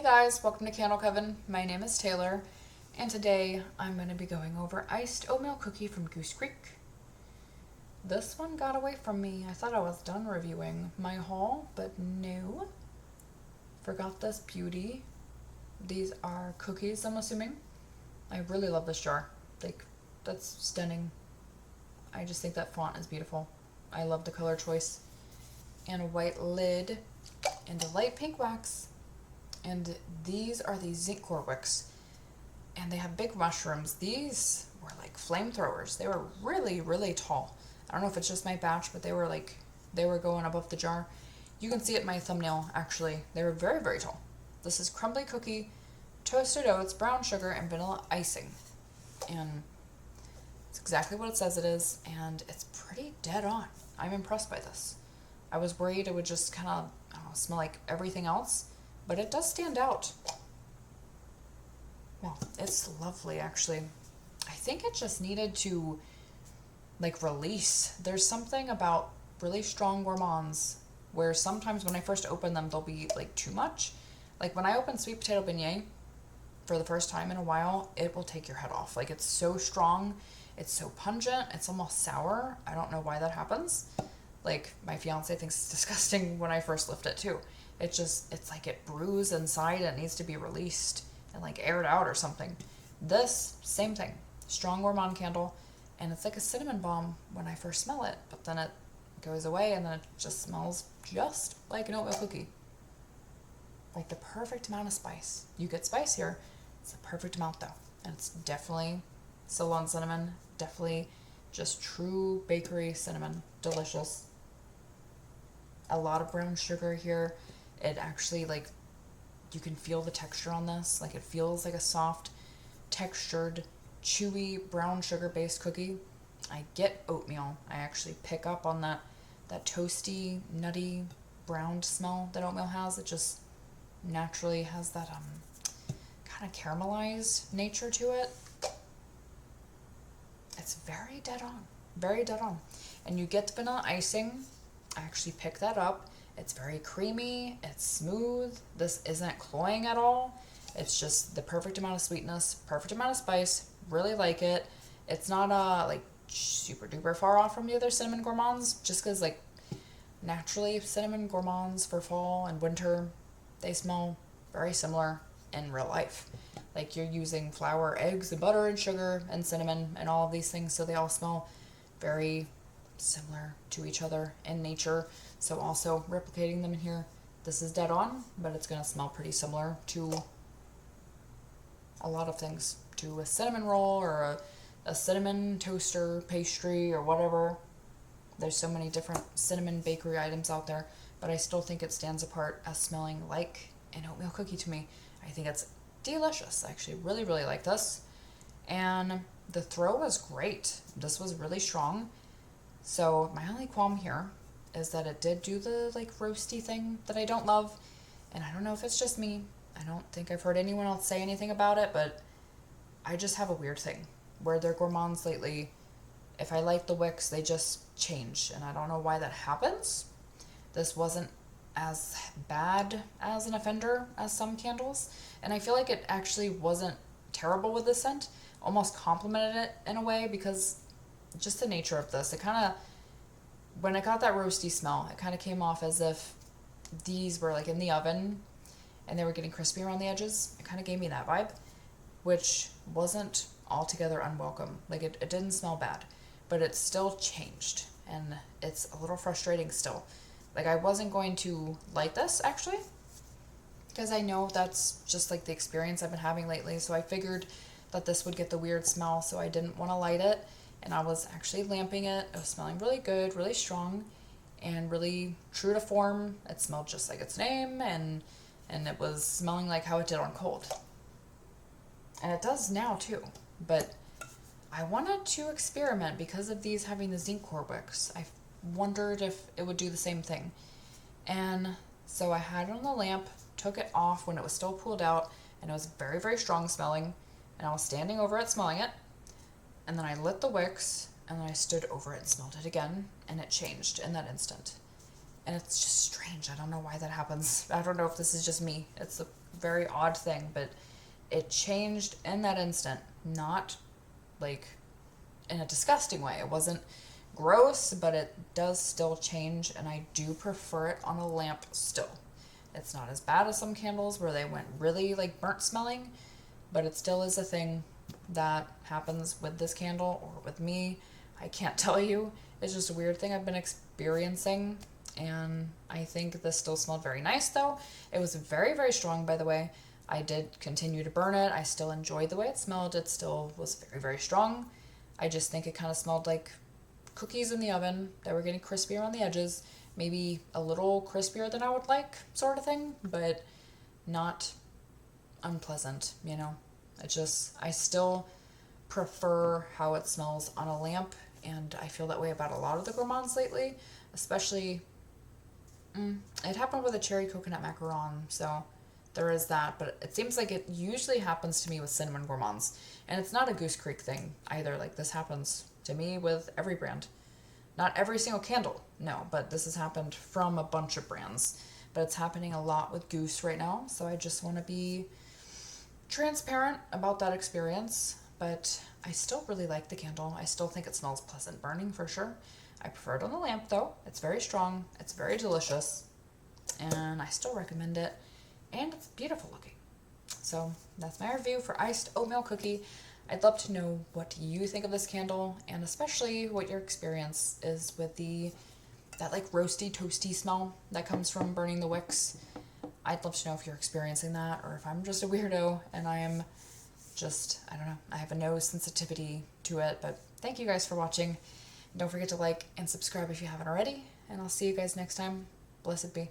Hey guys, welcome to Candle Coven. My name is Taylor, and today I'm going to be going over Iced Oatmeal Cookie from Goose Creek. This one got away from me. I thought I was done reviewing my haul, but no. Forgot this beauty. These are cookies, I'm assuming. I really love this jar. Like, that's stunning. I just think that font is beautiful. I love the color choice. And a white lid and a light pink wax. And these are the zinc core wicks, and they have big mushrooms. These were like flamethrowers. They were really, really tall. I don't know if it's just my batch, but they were going above the jar. You can see it in my thumbnail, actually. They were very, very tall. This is crumbly cookie, toasted oats, brown sugar, and vanilla icing. And it's exactly what it says it is, and it's pretty dead on. I'm impressed by this. I was worried it would just kind of, smell like everything else, but it does stand out. Well, it's lovely, actually. I think it just needed to, release. There's something about really strong gourmands where sometimes when I first open them, they'll be, too much. Like, when I open sweet potato beignet for the first time in a while, it will take your head off. Like, it's so strong. It's so pungent. It's almost sour. I don't know why that happens. Like, my fiance thinks it's disgusting when I first lift it, too. It's like it brews inside and it needs to be released and aired out or something. This, same thing. Strong gourmand candle, and it's like a cinnamon bomb when I first smell it, but then it goes away and then it just smells just like an oatmeal cookie. Like the perfect amount of spice. You get spice here. It's the perfect amount though. And it's definitely Ceylon cinnamon. Definitely just true bakery cinnamon. Delicious. A lot of brown sugar here. It actually, you can feel the texture on this. It feels like a soft, textured, chewy, brown sugar-based cookie. I get oatmeal. I actually pick up on that toasty, nutty, browned smell that oatmeal has. It just naturally has that kind of caramelized nature to it. It's very dead on. Very dead on. And you get the vanilla icing. I actually pick that up. It's very creamy. It's smooth. This isn't cloying at all. It's just the perfect amount of sweetness, perfect amount of spice. Really like it. It's not super duper far off from the other cinnamon gourmands, just because naturally cinnamon gourmands for fall and winter, they smell very similar in real life. You're using flour, eggs, and butter and sugar and cinnamon and all of these things, so they all smell very similar to each other in nature. So also replicating them in here. This is dead on, but it's going to smell pretty similar to a lot of things. To a cinnamon roll or a cinnamon toaster pastry or whatever. There's so many different cinnamon bakery items out there, but I still think it stands apart as smelling like an oatmeal cookie to me. I think it's delicious. I actually really, really like this. And the throw was great. This was really strong. So my only qualm here is that it did do the roasty thing that I don't love. And I don't know if it's just me. I don't think I've heard anyone else say anything about it, but I just have a weird thing where they're gourmands lately. If I like the wicks, they just change. And I don't know why that happens. This wasn't as bad as an offender as some candles. And I feel like it actually wasn't terrible with the scent. Almost complimented it in a way because just the nature of this. It kind of, when it got that roasty smell, it kind of came off as if these were in the oven and they were getting crispy around the edges. It kind of gave me that vibe, which wasn't altogether unwelcome. It didn't smell bad, but it still changed and it's a little frustrating still. I wasn't going to light this actually because I know that's just the experience I've been having lately. So I figured that this would get the weird smell, so I didn't want to light it. And I was actually lamping it. It was smelling really good, really strong, and really true to form. It smelled just like its name, and it was smelling like how it did on cold. And it does now too. But I wanted to experiment because of these having the zinc core wicks. I wondered if it would do the same thing. And so I had it on the lamp, took it off when it was still pulled out, and it was very, very strong smelling. And I was standing over it smelling it. And then I lit the wicks, and then I stood over it and smelled it again, and it changed in that instant. And it's just strange. I don't know why that happens. I don't know if this is just me. It's very odd thing, but it changed in that instant. Not like in a disgusting way. It wasn't gross, but it does still change, and I do prefer it on a lamp still. It's not as bad as some candles where they went really like burnt smelling, but it still is a thing that happens with this candle or with me. I can't tell you. It's just a weird thing I've been experiencing, and I think this still smelled very nice though. It was very, very strong, by the way. I did continue to burn it. I still enjoyed the way it smelled. It still was very, very strong. I just think it kind of smelled like cookies in the oven that were getting crispier on the edges. Maybe a little crispier than I would like, sort of thing, but not unpleasant, you know? I still prefer how it smells on a lamp, and I feel that way about a lot of the gourmands lately, especially, it happened with a cherry coconut macaron, so there is that, but it seems like it usually happens to me with cinnamon gourmands, and it's not a Goose Creek thing either. Like, this happens to me with every brand. Not every single candle, no, but this has happened from a bunch of brands, but it's happening a lot with Goose right now, so I just want to be transparent about that experience. But I still really like the candle. I still think it smells pleasant burning for sure. I prefer it on the lamp though. It's very strong, it's very delicious, and I still recommend it, and it's beautiful looking. So that's my review for iced oatmeal cookie. I'd love to know what you think of this candle, and especially what your experience is with that like roasty toasty smell that comes from burning the wicks. I'd love to know if you're experiencing that, or if I'm just a weirdo and I am just, I don't know, I have a no sensitivity to it. But thank you guys for watching. Don't forget to like and subscribe if you haven't already, and I'll see you guys next time. Blessed be.